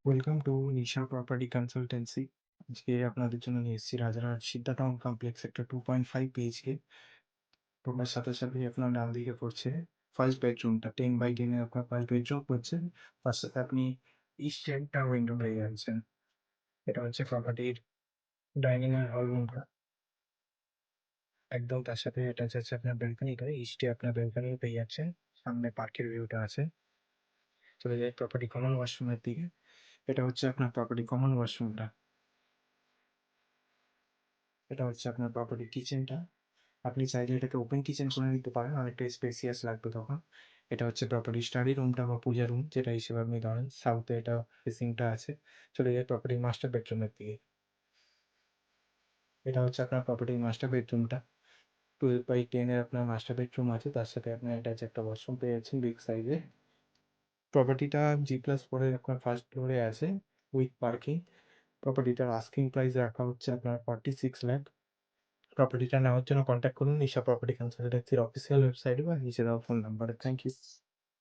Welcome to Nisha property consultancy. আজকে আপনাদের জন্য নিয়ে এসেছি রাজারহাট সিদ্ধা টাউন কমপ্লেক্স একটা 2.5 বিএইচকে। ঢোকার সাথে সাথেই আপনার ডান দিকে পড়ছে ফার্স্ট বেডরুমটা 10/10 এর আপনার ফার্স্ট বেডরুম পড়ছে। তার সাথে আপনি ইস্টে একটা উইন্ডো পেয়ে যাচ্ছেন। এটা হচ্ছে প্রপার্টির ডাইনিং আর হল রুমটা। একদম তার সাথে অ্যাটাচ আছে আপনার ব্যালকনিটা। ইস্টে আপনার ব্যালকনি পেয়ে যাচ্ছেন। সামনে পার্কের ভিউটা আছে। চলে যাই প্রপার্টি কমন ওয়াশরুমের দিকে। এটা হচ্ছে আপনার প্রপার্টি কমন ওয়াশরুমটা। এটা হচ্ছে আপনার প্রপার্টি কিচেনটা। আপনি চাইলে এটাকে ওপেন কিচেন করে নিতে পারেন, অনেকটা স্পেসিয়াস লাগবে তখন। এটা হচ্ছে প্রপার্টি স্টাডি রুমটা বা পূজা রুম যেটা হিসেবে আপনি ধরেন। সাউথে এটা ফেসিংটা আছে। চলে যাই প্রপার্টির মাস্টার বেডরুমের দিকে। এটা হচ্ছে আপনার প্রপার্টির মাস্টার বেডরুমটা। 12/10 এর আপনার মাস্টার বেডরুম আছে, তার সাথে আপনার অ্যাটাচ একটা ওয়াশরুম পেয়ে যাচ্ছেন বিগ সাইজে। প্রপার্টিটা G+4 এর আপনার ফার্স্ট ফ্লোরে আছে উইথ পার্কিং। প্রপার্টিটার আস্কিং প্রাইস রাখা হচ্ছে আপনার 46 লাখ। প্রপার্টিটা নেওয়ার জন্য কন্ট্যাক্ট করুন নিশা প্রপার্টি কনসালটেন্সির অফিসিয়াল ওয়েবসাইটে বা নিচে দেওয়া ফোন নাম্বারে। Thank you.